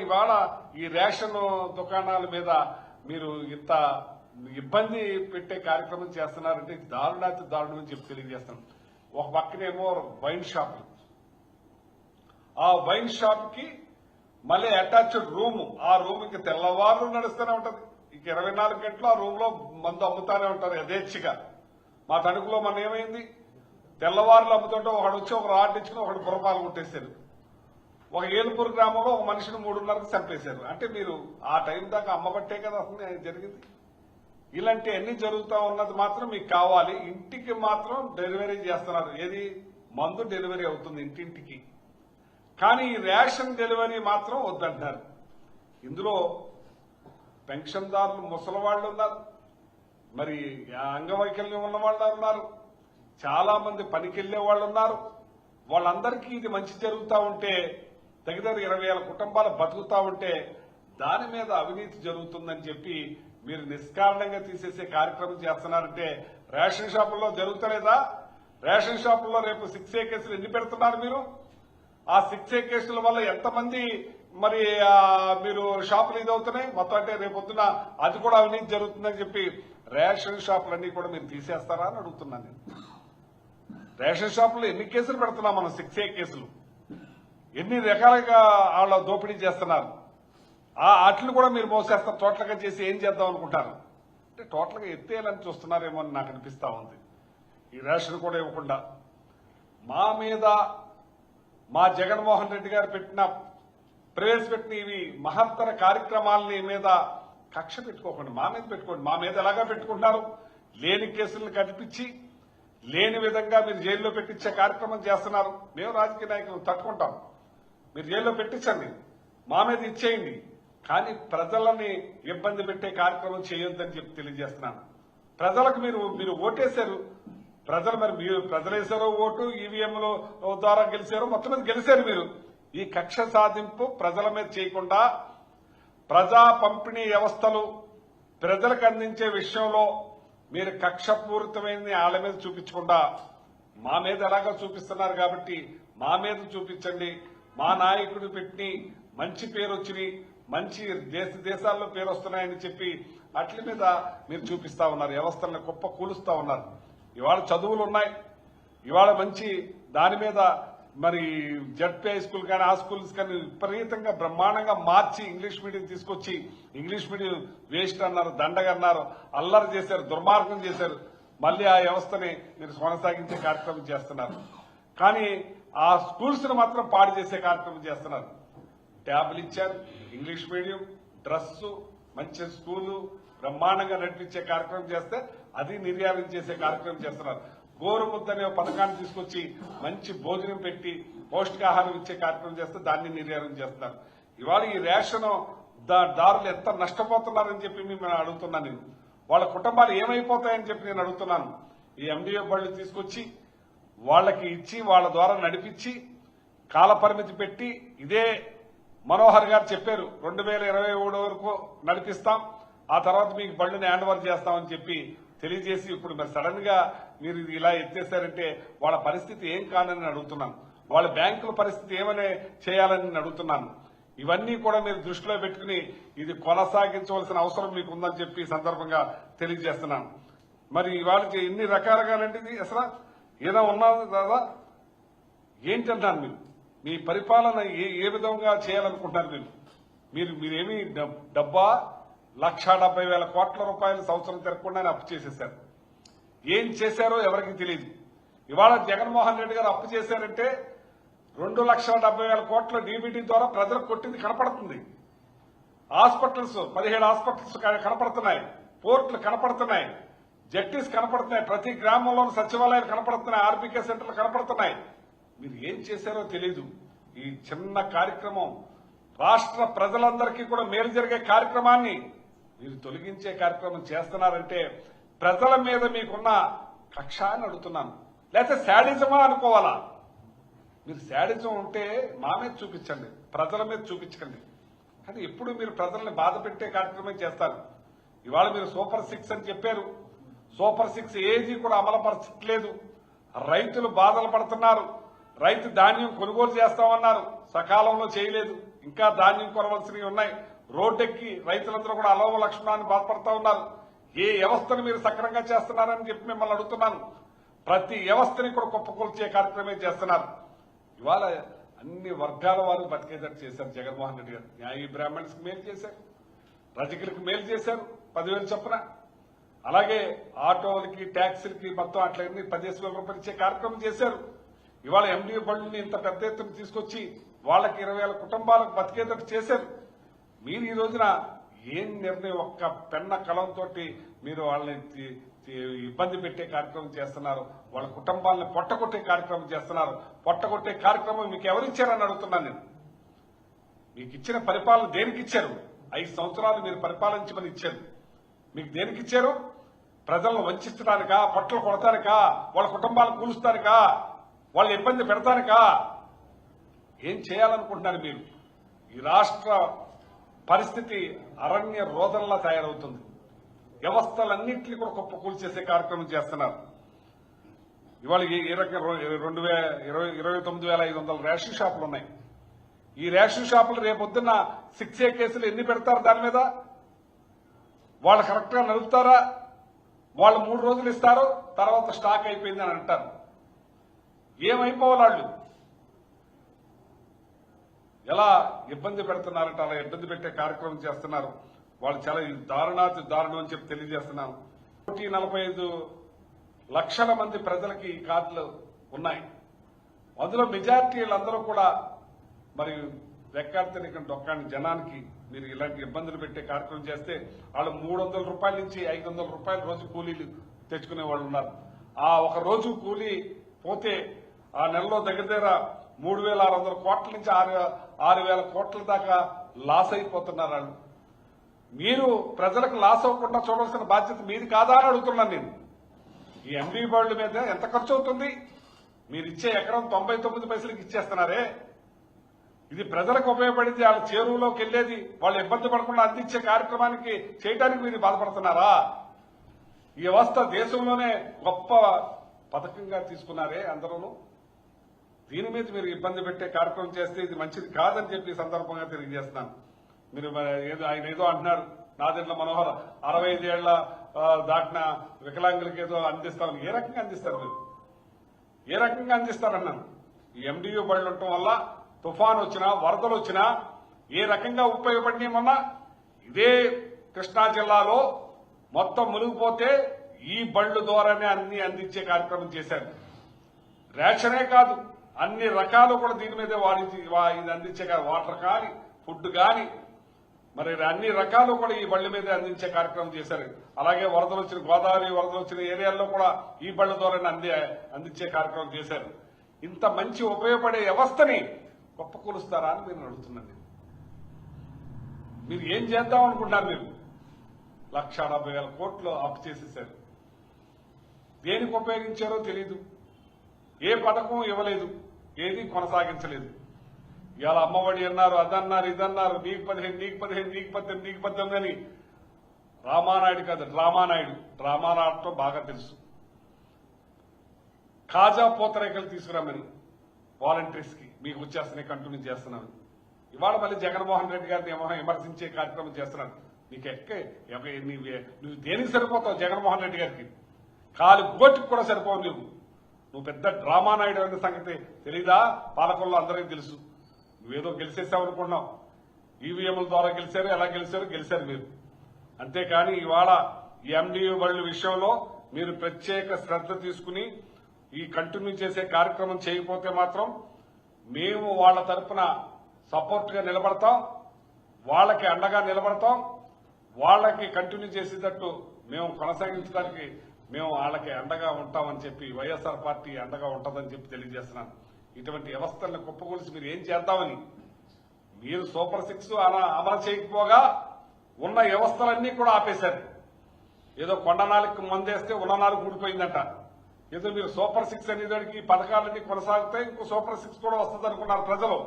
ఇవాళ ఈ రేషన్ దుకాణాల మీద మీరు ఇంత ఇబ్బంది పెట్టే కార్యక్రమం చేస్తున్నారంటే దారుణాతి దారుణం అని చెప్పి తెలియజేస్తాం. ఒక పక్కనేమో వైన్ షాప్, ఆ వైన్ షాప్ కి మళ్ళీ అటాచ్డ్ రూమ్, ఆ రూమ్ ఇంక తెల్లవారులు నడుస్తూనే ఉంటది. ఇక 24 గంటలు ఆ రూమ్ లో మందు అమ్ముతానే ఉంటారు యథేచ్ఛగా. మా తణుకులో మన ఏమైంది, తెల్లవారులు అమ్ముతుంటే ఒకడు వచ్చి ఒక రాడ్ ఇచ్చుకుని ఒకడు పురపాలు కొట్టేశారు. ఒక ఏలుపూరు గ్రామంలో ఒక మనిషిని 3:30కి చంపేశారు. అంటే మీరు ఆ టైం దాకా అమ్మబట్టే కదా అసలు జరిగింది. ఇలాంటి అన్ని జరుగుతూ ఉన్నది మాత్రం మీకు కావాలి. ఇంటికి మాత్రం డెలివరీ చేస్తున్నారు. ఏది మందు డెలివరీ అవుతుంది ఇంటింటికి, కానీ ఈ రేషన్ డెలివరీ మాత్రం వద్దంటున్నారు. ఇందులో పెన్షన్దారులు ముసలివాళ్లు ఉన్నారు, మరి అంగవైకల్యం ఉన్న వాళ్ళు ఉన్నారు, చాలా మంది పనికెళ్లే వాళ్ళు ఉన్నారు. వాళ్ళందరికీ ఇది మంచి జరుగుతూ ఉంటే, దగ్గర 20,000 కుటుంబాలు బతుకుతా ఉంటే దాని మీద అవినీతి జరుగుతుందని చెప్పి మీరు నిష్కారణంగా తీసేసే కార్యక్రమం చేస్తున్నారంటే రేషన్ షాపుల్లో జరుగుతలేదా? రేషన్ షాపుల్లో రేపు 6A కేసులు ఎన్ని పెడుతున్నారు మీరు? ఆ 6A కేసుల వల్ల ఎంతమంది మరి మీరు షాపులు ఇదవుతున్నాయి మొత్తం. అంటే రేపొద్దున అది కూడా అవినీతి జరుగుతుందని చెప్పి రేషన్ షాపులన్నీ కూడా మీరు తీసేస్తారా అని అడుగుతున్నాను నేను. రేషన్ షాపుల్లో ఎన్ని కేసులు పెడుతున్నాం మనం? 6A కేసులు ఎన్ని రకాలుగా వాళ్ళ దోపిడీ చేస్తున్నారు. అట్లు కూడా మీరు మోసేస్తారు. టోటల్ గా చేసి ఏం చేద్దాం అనుకుంటారు? అంటే టోటల్ గా ఎత్తేయాలని చూస్తున్నారేమో అని నాకు అనిపిస్తా ఉంది. ఈ రేషన్ కూడా ఇవ్వకుండా మా మీద, మా జగన్మోహన్ రెడ్డి గారు ప్రవేశపెట్టిన ఇవి మహత్తర కార్యక్రమాలని మీద కక్ష పెట్టుకోకండి, మా మీద పెట్టుకోండి. మా మీద ఎలాగా పెట్టుకుంటున్నారు? లేని కేసులను కనిపించి లేని విధంగా మీరు జైల్లో పెట్టించే కార్యక్రమం చేస్తున్నారు. మేము రాజకీయ నాయకులు తట్టుకుంటాం, మీరు జైల్లో పెట్టించండి, మా మీద ఇచ్చేయండి, కానీ ప్రజలని ఇబ్బంది పెట్టే కార్యక్రమం చేయొద్దని చెప్పి తెలియజేస్తున్నాను. ప్రజలకు మీరు ఓటేశారు, ప్రజలు వేశారో ఓటు, ఈవీఎంల ద్వారా గెలిచారో, మొత్తం మీద గెలిచారు మీరు. ఈ కక్ష సాధింపు ప్రజల మీద చేయకుండా ప్రజా పంపిణీ వ్యవస్థలు ప్రజలకు అందించే విషయంలో మీరు కక్షపూరితమైన వాళ్ళ మీద చూపించకుండా మా మీద ఎలాగో చూపిస్తున్నారు కాబట్టి మా మీద చూపించండి. మా నాయకుడు పెట్టి మంచి పేరు వచ్చినాయి, మంచి దేశాల్లో పేరు వస్తున్నాయని చెప్పి అట్ల మీద మీరు చూపిస్తా ఉన్నారు. వ్యవస్థలను గొప్ప కూలుస్తా ఉన్నారు. ఇవాళ చదువులు ఉన్నాయి, ఇవాళ మంచి దాని మీద మరి జడ్పీ హై స్కూల్ కానీ ఆ స్కూల్స్ కానీ విపరీతంగా బ్రహ్మాండంగా మార్చి ఇంగ్లీష్ మీడియం తీసుకొచ్చి ఇంగ్లీష్ మీడియం వేస్ట్ అన్నారు, దండగ అన్నారు, అల్లరి చేశారు, దుర్మార్గం చేశారు. మళ్లీ ఆ వ్యవస్థని మీరు కొనసాగించే కార్యక్రమం చేస్తున్నారు. కానీ ఆ స్కూల్స్ ను మాత్రం పాడు చేసే కార్యక్రమం చేస్తున్నారు. ట్యాబ్లు ఇచ్చారు, ఇంగ్లీష్ మీడియం, డ్రెస్సు, మంచి స్కూలు బ్రహ్మాండంగా నడిపించే కార్యక్రమం చేస్తే అది నిర్యాణం చేసే కార్యక్రమం చేస్తున్నారు. గోరుముద్ద అనే పథకాన్ని తీసుకొచ్చి మంచి భోజనం పెట్టి పౌష్టికాహారం ఇచ్చే కార్యక్రమం చేస్తే దాన్ని నిర్యాణం చేస్తున్నారు. ఇవాళ ఈ రేషన్ దారులు ఎంత నష్టపోతున్నారని చెప్పి మేము అడుగుతున్నాను. నేను వాళ్ళ కుటుంబాలు ఏమైపోతాయని చెప్పి నేను అడుగుతున్నాను. ఈ ఎండిఓ బళ్ళు తీసుకొచ్చి వాళ్ళకి ఇచ్చి వాళ్ళ ద్వారా నడిపించి కాల పరిమితి పెట్టి, ఇదే మనోహర్ గారు చెప్పారు 2023 వరకు నడిపిస్తాం, ఆ తర్వాత మీకు బళ్ళని హ్యాండ్ ఓవర్ చేస్తామని చెప్పి తెలియజేసి ఇప్పుడు మరి సడన్ గా మీరు ఇలా ఎత్తేసారంటే వాళ్ళ పరిస్థితి ఏం కానని అడుగుతున్నాను. వాళ్ళ బ్యాంకుల పరిస్థితి ఏమని చేయాలని నేను అడుగుతున్నాను. ఇవన్నీ కూడా మీరు దృష్టిలో పెట్టుకుని ఇది కొనసాగించవలసిన అవసరం మీకు ఉందని చెప్పి సందర్భంగా తెలియజేస్తున్నాను. మరి ఇవాళ ఎన్ని రకాలుగానండి ఇది అసలు ఏదో ఉన్నది కదా ఏంటంటాను. మీరు మీ పరిపాలన ఏ విధంగా చేయాలనుకుంటున్నారు? మీరేమి డబ్బా 1,70,000 కోట్ల రూపాయలు సంవత్సరం తిరగకుండానే అప్పు చేసేశారు. ఏం చేశారో ఎవరికి తెలియదు. ఇవాళ జగన్మోహన్ రెడ్డి గారు అప్పు చేశారంటే 2,70,000 కోట్ల డీబీటీ ద్వారా ప్రజలకు కొట్టింది కనపడుతుంది. హాస్పిటల్స్ 17 హాస్పిటల్స్ కనపడుతున్నాయి, పోర్టులు కనపడుతున్నాయి, జట్టీస్ కనపడుతున్నాయి, ప్రతి గ్రామంలోని సచివాలయాలు కనపడుతున్నాయి, ఆర్బీకే సెంటర్లు కనపడుతున్నాయి. మీరు ఏం చేశారో తెలియదు. ఈ చిన్న కార్యక్రమం రాష్ట్ర ప్రజలందరికీ కూడా మేలు జరిగే కార్యక్రమాన్ని మీరు తొలగించే కార్యక్రమం చేస్తున్నారంటే ప్రజల మీద మీకున్న కక్ష అని అడుగుతున్నాను. లేకపోతే శాడిజమా అనుకోవాలా? మీరు శాడిజం ఉంటే మా మీద చూపించండి, ప్రజల మీద చూపించకండి. కానీ ఎప్పుడు మీరు ప్రజల్ని బాధ పెట్టే కార్యక్రమం చేస్తారు. ఇవాళ మీరు సూపర్ 6 అని చెప్పారు. సూపర్ 6 ఏది కూడా అమలుపరచట్లేదు. రైతులు బాధలు పడుతున్నారు. రైతు ధాన్యం కొనుగోలు చేస్తామన్నారు, సకాలంలో చేయలేదు. ఇంకా ధాన్యం కొనవలసినవి ఉన్నాయి. రోడ్డెక్కి రైతులందరూ కూడా అలవ లక్ష్మణాన్ని బాధపడతా ఉన్నారు. ఏ వ్యవస్థను మీరు సక్రమంగా చేస్తున్నారని చెప్పి మిమ్మల్ని అడుగుతున్నాను. ప్రతి వ్యవస్థని కూడా కుప్పకూల్చే కార్యక్రమం చేస్తున్నారు. ఇవాళ అన్ని వర్గాల వారు బతికేటట్టు చేశారు జగన్మోహన్ రెడ్డి గారు. న్యాయ బ్రాహ్మణ్స్కి మేలు చేశారు, రజకులకు మేలు చేశారు 10,000 చొప్పున. అలాగే ఆటోలకి ట్యాక్సీలకి మొత్తం అట్లన్నీ 15,000 రూపాయలు ఇచ్చే కార్యక్రమం చేశారు. ఇవాళ ఎండిఓ బళ్ళని ఇంత పెద్ద ఎత్తున తీసుకొచ్చి వాళ్ళకి 20,000 కుటుంబాలకు బతికేటట్టు చేశారు. మీరు ఈ రోజున ఏం నిర్ణయం ఒక్క పెన్న కలంతో మీరు వాళ్ళని ఇబ్బంది పెట్టే కార్యక్రమం చేస్తున్నారు. వాళ్ళ కుటుంబాలను పొట్టగొట్టే కార్యక్రమం చేస్తున్నారు. పొట్టగొట్టే కార్యక్రమం మీకు ఎవరిచ్చారని అడుగుతున్నాను నేను. మీకు ఇచ్చిన పరిపాలన దేనికి ఇచ్చారు? 5 సంవత్సరాలు మీరు పరిపాలించమని ఇచ్చారు. మీకు దేనికి ఇచ్చారు? ప్రజలను వంచడానికా, పొట్టలు కొడతానికా, వాళ్ళ కుటుంబాలను కూలుస్తానికా, వాళ్ళు ఇబ్బంది పెడతానికా? ఏం చేయాలనుకుంటున్నారు మీరు? ఈ రాష్ట్ర పరిస్థితి అరణ్య రోదనలా తయారవుతుంది. వ్యవస్థలన్నింటినీ కూడా కుప్పకూల్చేసే కార్యక్రమం చేస్తున్నారు. ఇవాళ ఈ రకంగా 29,500 రేషన్ షాపులు ఉన్నాయి. ఈ రేషన్ షాపులు రేపొద్దున్న 6A కేసులు ఎన్ని పెడతారు? దాని మీద వాళ్ళు కరెక్ట్ గా నడుపుతారా? వాళ్ళు 3 రోజులు ఇస్తారు, తర్వాత స్టాక్ అయిపోయిందని అంటారు. ఏమైపోవాలి? వాళ్ళు ఎలా ఇబ్బంది పెడుతున్నారంటే అలా ఇబ్బంది పెట్టే కార్యక్రమం చేస్తున్నారు. వాళ్ళు చాలా దారుణం అని చెప్పి తెలియజేస్తున్నాను. 145 లక్షల మంది ప్రజలకి ఈ కార్డులు ఉన్నాయి. అందులో మెజార్టీ వాళ్ళందరూ కూడా మరి రెక్కాడితే డొక్కాని జనానికి మీరు ఇలాంటి ఇబ్బందులు పెట్టే కార్యక్రమం చేస్తే వాళ్ళు 300 రూపాయల నుంచి 500 రూపాయల రోజు కూలీలు తెచ్చుకునే వాళ్ళు ఉన్నారు. ఆ ఒక రోజు కూలీ పోతే ఆ నెలలో దగ్గర 3,600 కోట్ల నుంచి 6,000 కోట్ల దాకా లాస్ అయిపోతున్నారు వాళ్ళు. మీరు ప్రజలకు లాస్ అవ్వకుండా చూడాల్సిన బాధ్యత మీది కాదా అని అడుగుతున్నాను నేను. ఈ ఎండీ బోర్డుల మీద ఎంత ఖర్చు అవుతుంది? మీరు ఇచ్చే ఎకరం 99 పైసలకి ఇచ్చేస్తున్నారే. ఇది ప్రజలకు ఉపయోగపడింది, వాళ్ళ చేరువులోకి వెళ్లేది, వాళ్ళు ఇబ్బంది పడకుండా అందించే కార్యక్రమానికి చేయడానికి మీరు బాధపడుతున్నారా? ఈ వ్యవస్థ దేశంలోనే గొప్ప పథకంగా తీసుకున్నారే అందరూ. దీని మీద మీరు ఇబ్బంది పెట్టే కార్యక్రమం చేస్తే ఇది మంచిది కాదని చెప్పి ఈ సందర్భంగా తెలియజేస్తున్నాను. మీరు ఆయన ఏదో అంటున్నారు, నాదెండ్ల మనోహర్ 65 ఏళ్ల దాటిన వికలాంగులకి ఏదో అందిస్తామని. ఏ రకంగా అందిస్తారు మీరు? ఏ రకంగా అందిస్తారన్నాను. ఈ ఎండియూ బళ్ళు ఉండటం వల్ల తుఫాన్ వచ్చినా, వరదలు వచ్చినా ఏ రకంగా ఉపయోగపడినామన్నా ఇదే కృష్ణా జిల్లాలో మొత్తం మునిగిపోతే ఈ బళ్ళు ద్వారానే అన్ని అందించే కార్యక్రమం చేశారు. రేషనే కాదు, అన్ని రకాలు కూడా దీని మీదే ఇది అందించే వాటర్ కానీ, ఫుడ్ కానీ, మరి అన్ని రకాలు కూడా ఈ బళ్ళ మీదే అందించే కార్యక్రమం చేశారు. అలాగే వరదలు వచ్చిన గోదావరి వరదలు వచ్చిన ఏరియాల్లో కూడా ఈ బళ్ళ ద్వారానే అందించే కార్యక్రమం చేశారు. ఇంత మంచి ఉపయోగపడే వ్యవస్థని గొప్పకూలుస్తారా అని మీరు అడుగుతున్నాను. మీరు ఏం చేద్దాం అనుకుంటున్నారు? మీరు 1,70,000 కోట్లు అప్పు చేసేశారు. దేనికి ఉపయోగించారో తెలీదు. ఏ పథకం ఇవ్వలేదు, ఏది కొనసాగించలేదు. ఇవాళ అమ్మఒడి అన్నారు, అదన్నారు, ఇదన్నారు, నీకు 15, నీకు 15, నీకు 18, నీకు 18 అని రామానాయుడు కాదు డ్రామానాయుడు. డ్రామాలు ఆడటం బాగా తెలుసు. కాజా పూతరేకలు తీసుకురామని వాలంటీర్స్ కి మీకు వచ్చేస్తున్నాయి, కంటిన్యూ చేస్తున్నాను. ఇవాళ మళ్ళీ జగన్మోహన్ రెడ్డి గారిని విమర్శించే కార్యక్రమం చేస్తున్నాను. నువ్వు దేనికి సరిపోతావు? జగన్మోహన్ రెడ్డి గారికి కాలు గోటికి కూడా సరిపోవు. నువ్వు పెద్ద డ్రామానాయుడు అనే సంగతి తెలీదా? పాలకుల్లో అందరికీ తెలుసు. నువ్వేదో గెలిచేసావు అనుకున్నావు. ఈవీఎంల ద్వారా గెలిచారు, ఎలా గెలిచారు మీరు. అంతేకాని ఇవాళ ఈ ఎండియూ బళ్ళ విషయంలో మీరు ప్రత్యేక శ్రద్ధ తీసుకుని ఈ కంటిన్యూ చేసే కార్యక్రమం చేయకపోతే మాత్రం మేము వాళ్ళ తరఫున సపోర్ట్ గా నిలబడతాం, వాళ్ళకి అండగా నిలబడతాం. వాళ్ళకి కంటిన్యూ చేసేటట్టు మేము కొనసాగించడానికి మేము వాళ్ళకి అండగా ఉంటామని చెప్పి వైఎస్ఆర్ పార్టీ అండగా ఉంటుందని చెప్పి తెలియజేస్తున్నాను. ఇటువంటి వ్యవస్థలను కుప్పగొలిసి మీరు ఏం చేద్దామని మీరు సూపర్ 6 అమలు చేయకపోగా ఉన్న వ్యవస్థలన్నీ కూడా ఆపేశారు. ఏదో కొండ నాలుగు మందేస్తే ఉన్న నాలుగు ఊడిపోయిందంట. ఏదో మీరు సూపర్ 6 అనేదానికి పథకాలన్నీ కొనసాగుతాయి, ఇంకో సూపర్ 6 కూడా వస్తుంది అనుకున్నారు ప్రజలు.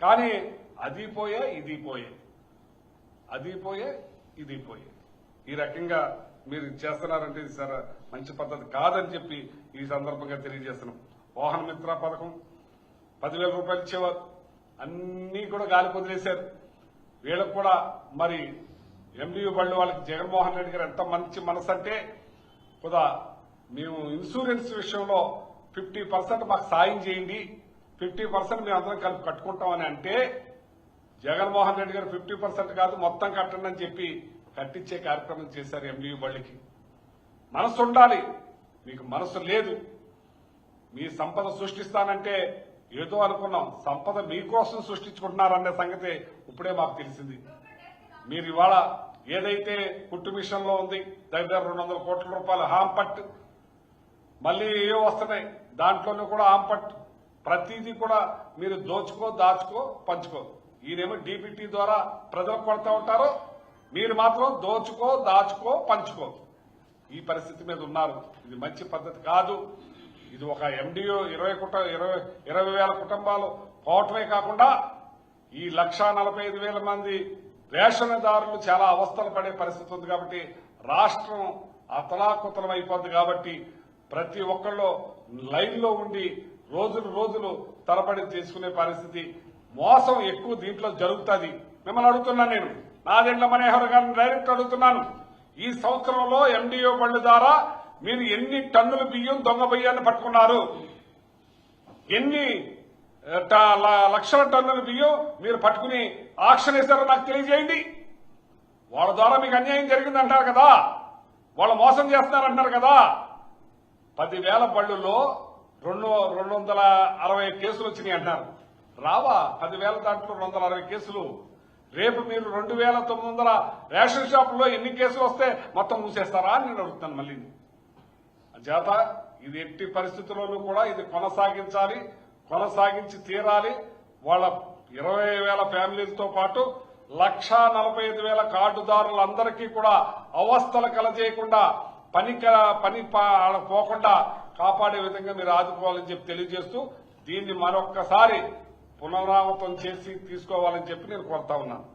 కానీ అది పోయే, ఇది పోయే, అది పోయే, ఇది పోయే. ఈ రకంగా మీరు చేస్తున్నారంటే ఇది సరే మంచి పద్ధతి కాదని చెప్పి ఈ సందర్భంగా తెలియజేస్తున్నాం. వాహన మిత్ర పథకం 10,000 రూపాయలు ఇచ్చేవారు. అన్నీ కూడా గాలి వదిలేశారు. వీళ్ళకు కూడా మరి ఎండియూ బళ్ళు వాళ్ళకి జగన్మోహన్ రెడ్డి గారు ఎంత మంచి మనసు అంటే కూడా మేము ఇన్సూరెన్స్ విషయంలో 50% మాకు సాయం చేయండి, 50% మేము అందరం కలిపి కట్టుకుంటామని అంటే జగన్మోహన్ రెడ్డి గారు 50% కాదు మొత్తం కట్టండి అని చెప్పి కట్టించే కార్యక్రమం చేశారు ఎండియూ బళ్ళకి. మనసు ఉండాలి, మీకు మనసు లేదు. మీ సంపద సృష్టిస్తానంటే ఏదో అనుకున్నాం, సంపద మీకోసం సృష్టించుకుంటున్నారనే సంగతి ఇప్పుడే మాకు తెలిసింది. మీరు ఇవాళ ఏదైతే కుట్టు మిషన్ లో ఉంది దగ్గర 200 కోట్ల రూపాయలు హాంపట్, మళ్ళీ ఏవో వస్తున్నాయి దాంట్లోనూ కూడా హాంపట్, ప్రతిదీ కూడా మీరు దోచుకో దాచుకో పంచుకో. ఈయనేమో డీబీటీ ద్వారా ప్రజలకు కొడతా ఉంటారు, మీరు మాత్రం దోచుకో దాచుకో పంచుకో. ఈ పరిస్థితి మీద ఉన్నారు. ఇది మంచి పద్ధతి కాదు. ఇది ఒక ఎండియో 20,000 కుటుంబాలు పోవటమే కాకుండా ఈ 1,45,000 మంది రేషన్దారులు చాలా అవస్థలు పడే పరిస్థితి ఉంది. కాబట్టి రాష్ట్రం అతలాకుతలం అయిపోద్ది. కాబట్టి ప్రతి ఒక్కళ్ళు లైన్లో ఉండి రోజులు తరబడి చేసుకునే పరిస్థితి, మోసం ఎక్కువ దీంట్లో జరుగుతుంది. మిమ్మల్ని అడుగుతున్నాను, నేను నాదెండ్ల మనోహర్ గారిని డైరెక్ట్ అడుగుతున్నాను. ఈ సంవత్సరంలో ఎండిఓ బళ్ళు ద్వారా మీరు ఎన్ని టన్నుల బియ్యం దొంగ బియ్యాన్ని పట్టుకున్నారు? ఎన్ని లక్షల టన్నుల బియ్యం మీరు పట్టుకుని ఆక్షన్ వేశారో నాకు తెలియజేయండి. వాళ్ళ ద్వారా మీకు అన్యాయం జరిగిందంటారు కదా, వాళ్ళు మోసం చేస్తున్నారంటున్నారు కదా. 10,000 బళ్ళుల్లో 260 కేసులు వచ్చినాయి అంటున్నారు. రావా 10,000 దాంట్లో 260 కేసులు? రేపు మీరు 2,900 రేషన్ షాపుల్లో ఎన్ని కేసులు వస్తే మొత్తం మూసేస్తారా అని నేను అడుగుతాను. మళ్ళీ చేత ఇది ఎట్టి పరిస్థితుల్లోనూ కూడా ఇది కొనసాగించాలి, కొనసాగించి తీరాలి. వాళ్ళ 20,000 ఫ్యామిలీలతో పాటు 1,45,000 కార్డుదారులందరికీ కూడా అవస్థలు కలజేయకుండా పని పోకుండా కాపాడే విధంగా మీరు ఆదుకోవాలని చెప్పి తెలియజేస్తూ దీన్ని మరొక్కసారి పునరావృతం చేసి తీసుకోవాలని చెప్పి నేను కోరుతా ఉన్నాను.